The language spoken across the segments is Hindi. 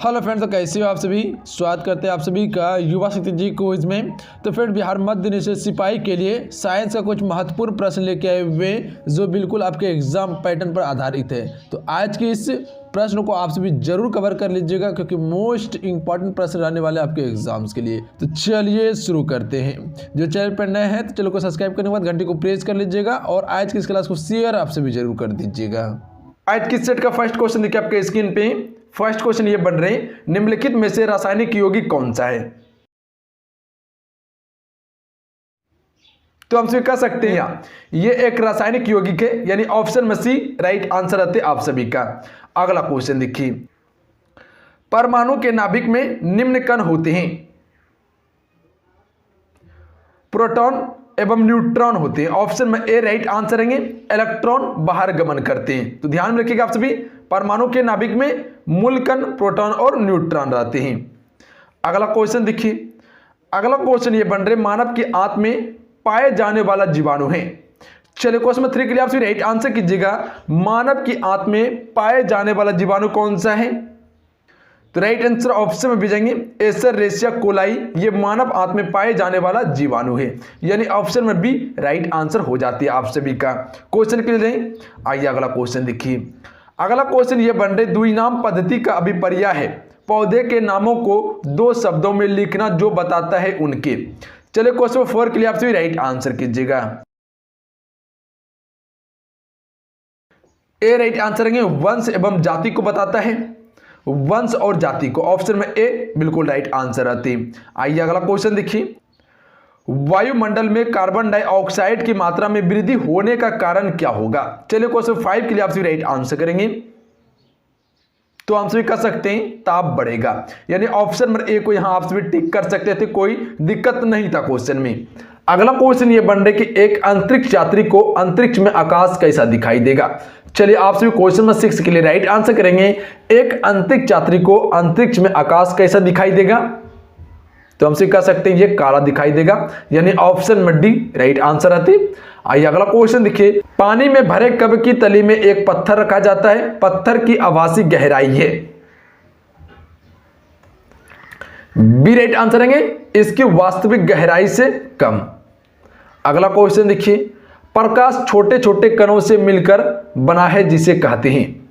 हेलो फ्रेंड्स, तो कैसे हो आप सभी। स्वागत करते हैं आप सभी का युवा शक्ति जी क्विज में। तो फ्रेंड, बिहार मध्य निषेध सिपाही के लिए साइंस का कुछ महत्वपूर्ण प्रश्न लेके आए हुए जो बिल्कुल आपके एग्जाम पैटर्न पर आधारित है। तो आज के इस प्रश्न को आप सभी जरूर कवर कर लीजिएगा क्योंकि मोस्ट इंपॉर्टेंट प्रश्न रहने वाले आपके एग्जाम्स के लिए। तो चलिए शुरू करते हैं। जो चैनल पर नए हैं तो चैनल को सब्सक्राइब करने के बाद घंटे को प्रेस कर लीजिएगा और आज की इस क्लास को शेयर आप सभी जरूर कर दीजिएगा। आज की सेट का फर्स्ट क्वेश्चन देखिए आपके स्क्रीन पे। फर्स्ट क्वेश्चन ये बन रहे हैं, निम्नलिखित में से रासायनिक यौगिक कौन सा है। तो हम कह सकते हैं ये एक रासायनिक यौगिक है, यानी ऑप्शन में सी राइट आंसर रहते आप सभी का। अगला क्वेश्चन देखिए, परमाणु के नाभिक में निम्न कण होते हैं। प्रोटॉन एवं न्यूट्रॉन होते हैं। ऑप्शन में ए राइट आंसर रहेंगे। इलेक्ट्रॉन बाहर गमन करते हैं। तो ध्यान में रखिएगा आप सभी, परमाणु के नाभिक में मूल कण प्रोटॉन और न्यूट्रॉन रहते हैं। अगला क्वेश्चन देखिए, अगला क्वेश्चन ये बन रहे, मानव की आंत में पाए जाने वाला जीवाणु है। चलिए क्वेश्चन नंबर 3 के लिए आप सभी राइट आंसर कीजिएगा। मानव की आंत में पाए जाने वाला जीवाणु कौन सा है। तो राइट आंसर ऑप्शन में भेजेंगे एस्चेरिचिया कोलाई। ये मानव आंत में पाए जाने वाला जीवाणु है, यानी ऑप्शन में बी राइट आंसर हो जाती है आप सभी का। क्वेश्चन के लिए आइए अगला क्वेश्चन देखिए। अगला क्वेश्चन ये बन रहे, द्विनाम पद्धति का अभिप्राय है पौधे के नामों को दो शब्दों में लिखना जो बताता है उनके। चलिए क्वेश्चन नंबर 4 के लिए आप सभी राइट आंसर कीजिएगा। ए राइट आंसर रहेंगे, वंश एवं जाति को बताता है। वंश और जाति को, ऑप्शन में ए बिल्कुल राइट आंसर आती। आइए अगला क्वेश्चन देखिए, वायुमंडल में कार्बन डाइऑक्साइड की मात्रा में वृद्धि होने का कारण क्या होगा। चलिए क्वेश्चन 5 के लिए आप सभी राइट आंसर करेंगे। तो हम सभी कर सकते हैं ताप बढ़ेगा, यानी ऑप्शन नंबर ए को यहां आप सभी टिक कर सकते थे, कोई दिक्कत नहीं था क्वेश्चन में। अगला क्वेश्चन ये बन रहे कि एक अंतरिक्ष यात्री को अंतरिक्ष में आकाश कैसा दिखाई देगा। चलिए आप सभी क्वेश्चन नंबर 6 के लिए राइट आंसर करेंगे। एक अंतरिक्ष यात्री को अंतरिक्ष में आकाश कैसा दिखाई देगा। तो हम कह सकते हैं ये काला दिखाई देगा, यानी ऑप्शन में डी राइट आंसर आती। आइए अगला क्वेश्चन देखिए, पानी में भरे कप की तली में एक पत्थर रखा जाता है, पत्थर की आभासी गहराई है। बी राइट आंसर रहेंगे, इसकी वास्तविक गहराई से कम। अगला क्वेश्चन देखिए, प्रकाश छोटे छोटे कणों से मिलकर बना है जिसे कहते हैं।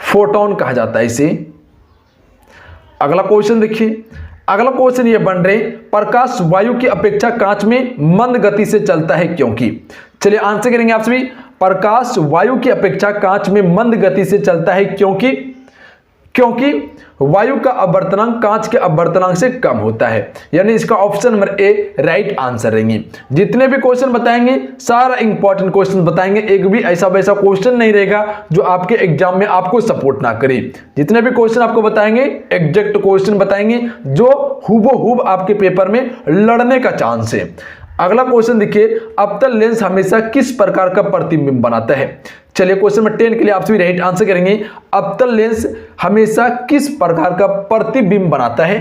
फोटोन कहा जाता है इसे। अगला क्वेश्चन देखिए, अगला क्वेश्चन ये बन रहे, प्रकाश वायु की अपेक्षा कांच में मंद गति से चलता है क्योंकि। चलिए आंसर करेंगे आप सभी, प्रकाश वायु की अपेक्षा कांच में मंद गति से चलता है क्योंकि वायु का अपवर्तनांक कांच के अपवर्तनांक से कम होता है, यानी इसका option number A right answer रहेंगे। जितने भी क्वेश्चन बताएंगे सारा इंपॉर्टेंट क्वेश्चन बताएंगे, एक भी ऐसा वैसा क्वेश्चन नहीं रहेगा जो आपके एग्जाम में आपको सपोर्ट ना करे। जितने भी क्वेश्चन आपको बताएंगे एग्जैक्ट क्वेश्चन बताएंगे जो हूबहू आपके पेपर में लड़ने का चांस है। अगला क्वेश्चन देखिए, अवतल लेंस हमेशा किस प्रकार का प्रतिबिंब बनाता है। चलिए क्वेश्चन नंबर 10 के लिए आप सभी राइट आंसर करेंगे। अवतल लेंस हमेशा किस प्रकार का प्रतिबिंब बनाता है।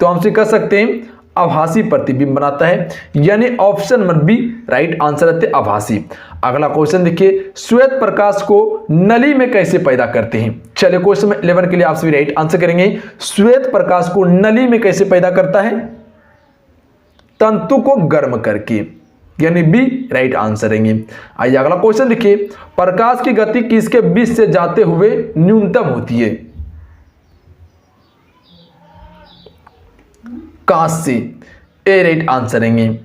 तो हम कह सकते हैं आभासी प्रतिबिंब बनाता है, यानी option number B right answer रहते आभासी। अगला क्वेश्चन देखिए, श्वेत प्रकाश को नली में कैसे पैदा करते हैं। चलिए क्वेश्चन नंबर 11 के लिए आप सभी राइट आंसर करेंगे। श्वेत प्रकाश को नली में कैसे पैदा करता है, तंतु को गर्म करके, यानी बी राइट आंसर रहेंगे। आइए अगला क्वेश्चन देखिए, प्रकाश की गति किसके बीच से जाते हुए न्यूनतम होती है। कांच से, ए राइट आंसर रहेंगे।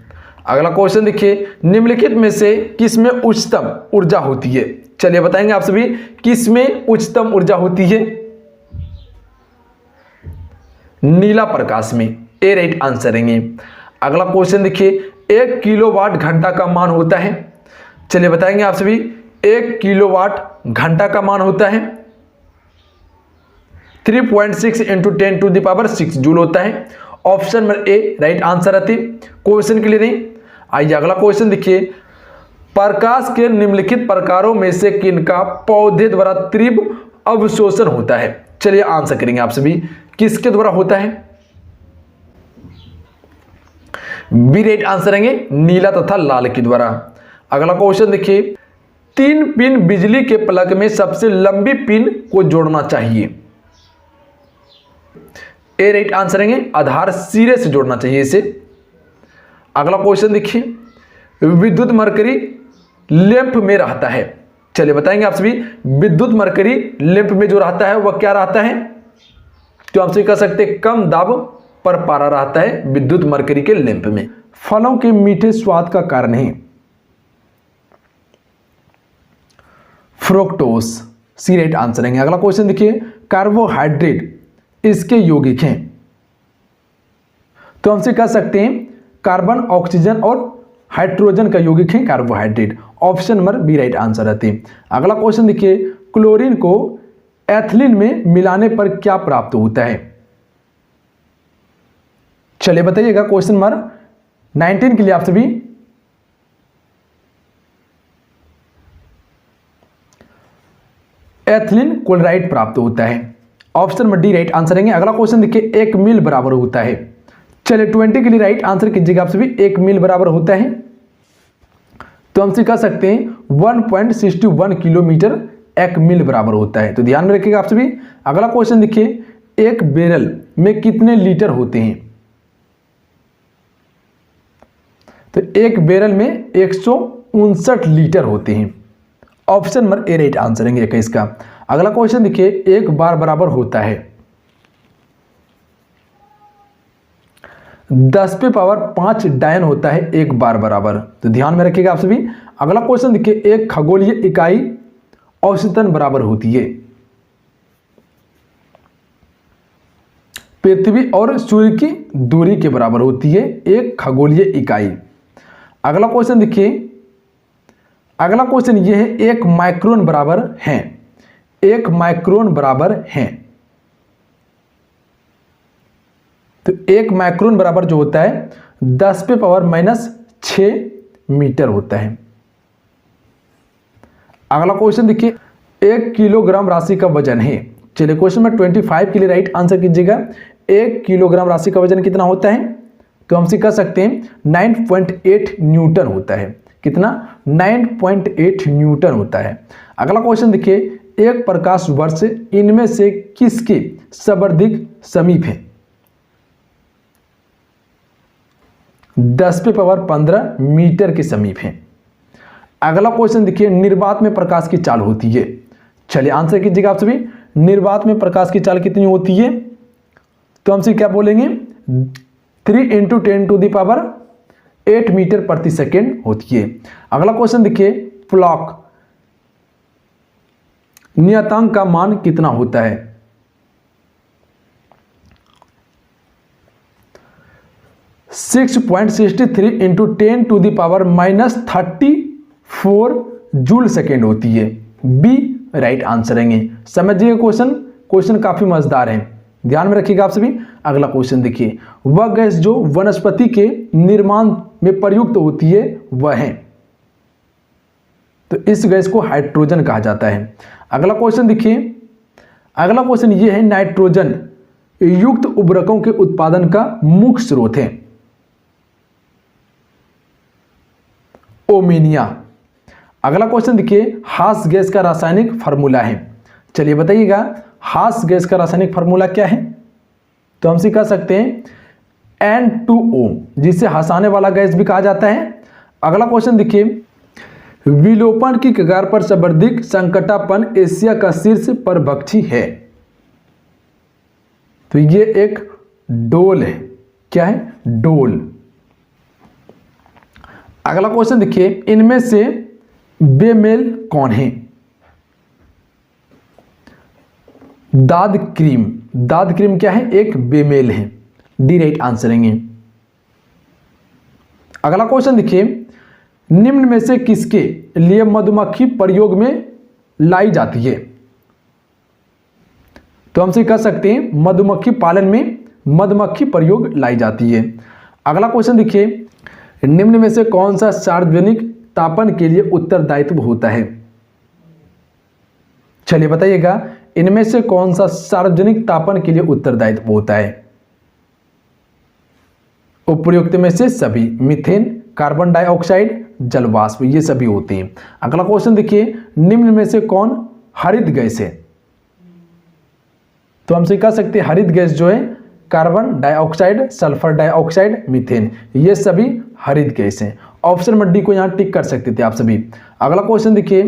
अगला क्वेश्चन देखिए, निम्नलिखित में से किसमें उच्चतम ऊर्जा होती है। चलिए बताएंगे आप सभी किसमें उच्चतम ऊर्जा होती है। नीला प्रकाश में, ए राइट आंसर रहेंगे। अगला क्वेश्चन देखिए, 1 किलोवाट घंटा का मान होता है। चलिए बताएंगे आप सभी 1 किलोवाट घंटा का मान होता है 3.6 × 10⁶ जूल होता है। Option number A right answer आती क्वेश्चन के लिए नहीं। आइए अगला क्वेश्चन देखिए, प्रकाश के निम्नलिखित प्रकारों में से किनका पौधे द्वारा तीव्र अवशोषण होता है। चलिए आंसर करेंगे आप सभी, किसके द्वारा होता है। बी राइट आंसर रहेंगे, नीला तथा लाल के द्वारा। अगला क्वेश्चन देखिए, 3 पिन बिजली के प्लग में सबसे लंबी पिन को जोड़ना चाहिए। ए राइट आंसर है, आधार सिरे से जोड़ना चाहिए इसे। अगला क्वेश्चन देखिए, विद्युत मरकरी लैंप में रहता है। चलिए बताएंगे आप सभी, विद्युत मरकरी लैंप में जो रहता है वह क्या रहता है? तो आप सभी कह सकते हैं कम दाब पर पारा रहता है विद्युत मरकरी के लैंप में। फलों के मीठे स्वाद का कारण है फ्रुक्टोज, सी राइट आंसर है। अगला क्वेश्चन देखिए, कार्बोहाइड्रेट इसके यौगिक हैं। तो हमसे कह सकते हैं कार्बन, ऑक्सीजन और हाइड्रोजन का यौगिक है carbohydrate. Option number B right answer रहते हैं। अगला क्वेश्चन देखिए, क्लोरीन को एथिलीन में मिलाने पर क्या प्राप्त होता है? चलिए बताइएगा, क्वेश्चन नंबर 19 के लिए आप सभी एथिलीन क्लोराइड प्राप्त होता है। Option number D right answer है। अगला क्वेश्चन देखिए, 1 मील बराबर होता है। चलिए 20 के लिए राइट आंसर कीजिएगा आप सभी, 1 मील बराबर होता है। तो हमसे कह सकते हैं 1.61 किलोमीटर 1 मील बराबर होता है। तो ध्यान में रखिएगा आप सभी। अगला क्वेश्चन देखिए, एक बैरल में कितने लीटर होते हैं? तो एक बैरल में 159 लीटर होते हैं। Option number A right answer है 21 का। अगला क्वेश्चन देखिए, एक बार बराबर होता है 10 पे पावर 5 डायन होता है एक बार बराबर। तो ध्यान में रखिएगा आप सभी। अगला क्वेश्चन देखिए, एक खगोलीय इकाई औसतन बराबर होती है? पृथ्वी और सूर्य की दूरी के बराबर होती है एक खगोलीय इकाई। अगला क्वेश्चन देखिए, अगला क्वेश्चन ये है, 1 माइक्रोन बराबर है। 1 माइक्रोन बराबर है। तो 1 माइक्रोन बराबर जो होता है 10 पे पावर -6 मीटर होता है। अगला क्वेश्चन देखिए, 1 किलोग्राम राशि का वजन है। चलिए क्वेश्चन नंबर 25 के लिए राइट आंसर कीजिएगा। 1 किलोग्राम राशि का वजन कितना होता है? तो हमसे कह सकते हैं 9.8 न्यूटन होता है। कितना? 9.8 न्यूटन होता है। अगला क्वेश्चन देखिए, एक प्रकाश वर्ष इनमें से किसके सर्वाधिक समीप है? 10 पे पावर 15 मीटर के समीप है। अगला क्वेश्चन देखिए, निर्वात में प्रकाश की चाल होती है। चलिए आंसर कीजिएगा आप सभी, निर्वात में प्रकाश की चाल कितनी होती है? तो हमसे क्या बोलेंगे, 3 × 10⁸ मीटर प्रति सेकेंड होती है। अगला क्वेश्चन देखिए, प्लॉक नियतांक का मान कितना होता है? 6.63 × 10⁻34 जूल सेकेंड होती है। बी राइट आंसर है। समझिए क्वेश्चन काफी मजेदार है, ध्यान में रखिएगा आप सभी। अगला क्वेश्चन देखिए, वह गैस जो वनस्पति के निर्माण में प्रयुक्त होती है वह है? तो इस गैस को हाइड्रोजन कहा जाता है। अगला क्वेश्चन देखिए, अगला क्वेश्चन ये है, नाइट्रोजन युक्त उर्वरकों के उत्पादन का मुख्य स्रोत है? ओमेनिया। अगला क्वेश्चन देखिए, हास गैस का रासायनिक फार्मूला है। चलिए बताइएगा, हास गैस का रासायनिक फार्मूला क्या है? तो हमसे कह सकते हैं N2O, जिसे हंसाने वाला गैस भी कहा जाता है। अगला क्वेश्चन देखिए, विलोपन की कगार पर सर्वाधिक संकटापन एशिया का शीर्ष परभक्षी है? तो ये एक डोल है। क्या है? डोल। अगला क्वेश्चन देखिए, इनमें से बेमेल कौन है? दाद क्रीम। दाद क्रीम क्या है? एक बेमेल है। डी राइट आंसर है। अगला क्वेश्चन देखिए, निम्न में से किसके लिए मधुमक्खी प्रयोग में लाई जाती है? तो हमसे कह सकते हैं मधुमक्खी पालन में मधुमक्खी प्रयोग लाई जाती है। अगला क्वेश्चन देखिए, निम्न में से कौन सा सार्वजनिक तापन के लिए उत्तरदायित्व होता है? चलिए बताइएगा, इनमें से कौन सा सार्वजनिक तापन के लिए उत्तरदायित्व होता है? उपयुक्त में से सभी, मीथेन, कार्बन डाइऑक्साइड, जल वाष्प, ये सभी होते हैं। अगला क्वेश्चन देखिए, निम्न में से कौन हरित गैस है? तो हमसे कह सकते हैं हरित गैस जो है carbon dioxide, sulphur dioxide, methane, ये सभी हरित गैस हैं। ऑप्शन नंबर डी को यहाँ टिक कर सकते थे आप सभी। अगला क्वेश्चन देखिए,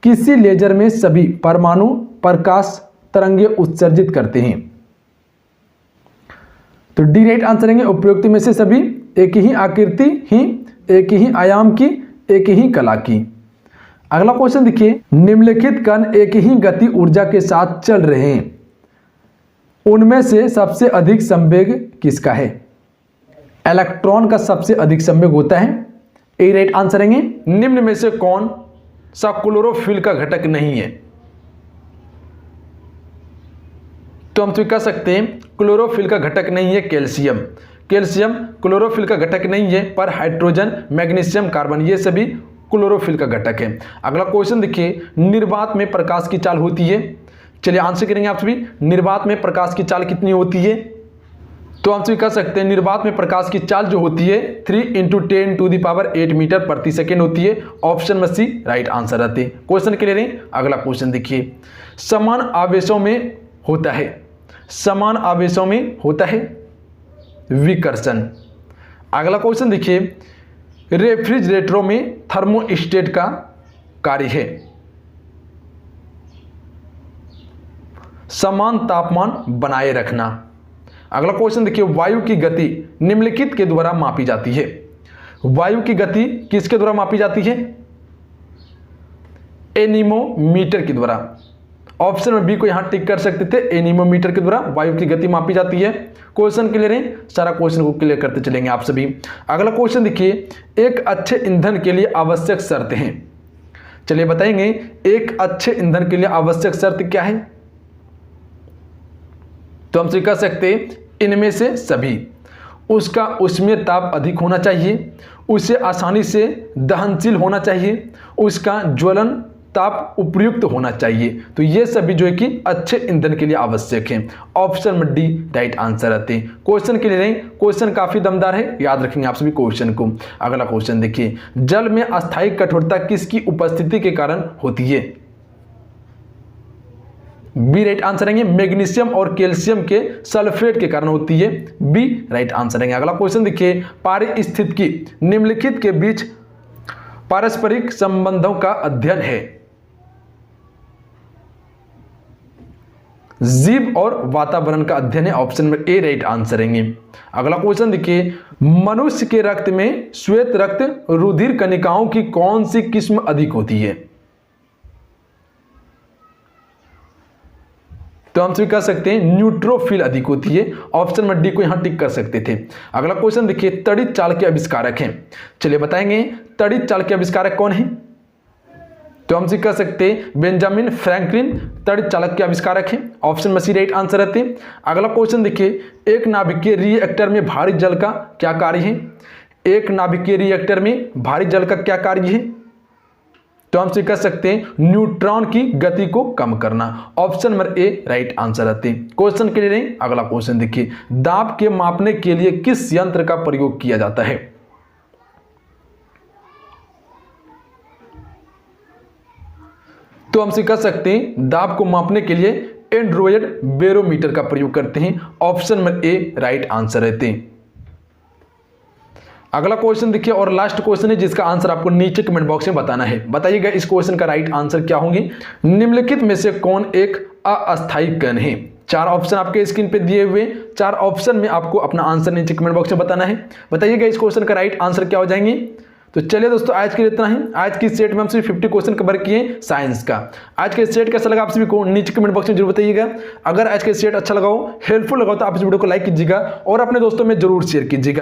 किसी लेजर में सभी परमाणु प्रकाश तरंगे उत्सर्जित करते हैं? तो डी राइट आंसर है। उपरोक्त में से सभी एक ही आकृति ही, एक ही आयाम की, एक ही कला की। अगला क्वेश्चन देखिए, निम्नलिखित कण एक ही गति ऊर्जा के साथ चल रहे हैं, उनमें से सबसे अधिक संवेग किसका है? इलेक्ट्रॉन का सबसे अधिक संवेग होता है। ए राइट आंसर है। निम्न में से कौन सा क्लोरोफिल का घटक नहीं है? तो हम तो कह सकते हैं क्लोरोफिल का घटक नहीं है कैल्शियम। कैल्शियम क्लोरोफिल का घटक नहीं है, पर हाइड्रोजन, मैग्नीशियम, कार्बन, ये सभी क्लोरोफिल का घटक है। अगला क्वेश्चन देखिए, निर्वात में प्रकाश की चाल होती है? चलिए आंसर करेंगे आप सभी। निर्वात में प्रकाश की चाल कितनी होती है? तो हम सभी कह सकते हैं निर्वात में प्रकाश की चाल जो होती है 3 × 10⁸ मीटर प्रति सेकेंड होती है। ऑप्शन में सी राइट आंसर रहते हैं। क्वेश्चन क्लियर है। अगला क्वेश्चन देखिए, समान आवेशों में होता है, समान आवेशों में होता है विकर्षण। अगला क्वेश्चन देखिए, रेफ्रिजरेटरों में थर्मोस्टेट का कार्य है समान तापमान बनाए रखना। अगला क्वेश्चन देखिए, वायु की गति निम्नलिखित के द्वारा मापी जाती है? वायु की गति किसके द्वारा मापी जाती है? एनीमोमीटर के द्वारा। ऑप्शन में बी को यहां टिक कर सकते थे। एनीमोमीटर के द्वारा वायु की गति मापी जाती है। क्वेश्चन क्लियर है। सारा क्वेश्चन को क्लियर करते चलेंगे आप सभी। अगला क्वेश्चन देखिए, एक अच्छे ईंधन के लिए आवश्यक शर्त हैं। चलिए बताएंगे, एक अच्छे ईंधन के लिए आवश्यक शर्त क्या है? तो हम कह सकते हैं इनमें से सभी। उसका उसमें ताप अधिक होना चाहिए, उसे आसानी से दहनशील होना चाहिए, उसका ज्वलन ताप उपयुक्त होना चाहिए। तो ये सभी जो है कि अच्छे ईंधन के लिए आवश्यक है। ऑप्शन में डी राइट आंसर रहते हैं। क्वेश्चन के लिए नहीं, क्वेश्चन काफी दमदार है, याद रखेंगे आप सभी क्वेश्चन को। अगला क्वेश्चन देखिए, जल में अस्थायी कठोरता किसकी उपस्थिति के कारण होती है? बी राइट आंसर है। मैग्नीशियम और कैल्शियम के सल्फेट के कारण होती है। बी राइट आंसर है। अगला क्वेश्चन देखिए, पारिस्थितिकी निम्नलिखित के बीच पारस्परिक संबंधों का अध्ययन है? जीव और वातावरण का अध्ययन है। ऑप्शन में ए राइट आंसर है। अगला क्वेश्चन देखिए, मनुष्य के रक्त में श्वेत रक्त रुधिर कणिकाओं की कौन सी किस्म अधिक होती है? तो हम कह सकते हैं न्यूट्रोफिल अधिक होती है। ऑप्शन में डी को यहां टिक कर सकते थे। अगला क्वेश्चन देखिए, तड़ित चाल के आविष्कारक हैं। चलिए बताएंगे तड़ित चाल के आविष्कारक कौन है? तो हम कह सकते हैं बेंजामिन फ्रैंकलिन तड़ित चालक के आविष्कारक हैं। ऑप्शन में सी राइट आंसर रहते हैं। अगला क्वेश्चन देखिए, एक नाभिकीय रिएक्टर में भारी जल का क्या कार्य है? एक नाभिकीय रिएक्टर में भारी जल का क्या कार्य है? तो हम कह सकते हैं न्यूट्रॉन की गति को कम करना। Option number A right answer रहते हैं। क्वेश्चन के लिए अगला क्वेश्चन देखिए, दाब के मापने के लिए किस यंत्र का प्रयोग किया जाता है? तो हम कह सकते हैं दाब को मापने के लिए एंड्रॉयड बैरोमीटर का प्रयोग करते हैं। Option number A right answer रहते हैं। अगला क्वेश्चन देखिए और लास्ट क्वेश्चन है जिसका आंसर आपको नीचे कमेंट बॉक्स में बताना है। बताइएगा इस क्वेश्चन का राइट आंसर क्या होंगे। निम्नलिखित में से कौन एक अस्थायी कण है? 4 ऑप्शन आपके स्क्रीन पे दिए हुए। 4 ऑप्शन में आपको अपना आंसर नीचे कमेंट बॉक्स में बताना है। बताइएगा इस क्वेश्चन का राइट आंसर क्या हो जाएंगे। तो चलिए दोस्तों, आज के लिए इतना ही। आज की सेट में हम सिर्फ 50 क्वेश्चन कवर किए साइंस का। आज के सेट कैसा लगा आप सभी को नीचे कमेंट बॉक्स में जरूर बताइएगा। अगर आज के सेट अच्छा लगा हो, हेल्पफुल लगा हो, तो आप इस वीडियो को लाइक कीजिएगा और अपने दोस्तों में जरूर शेयर कीजिएगा।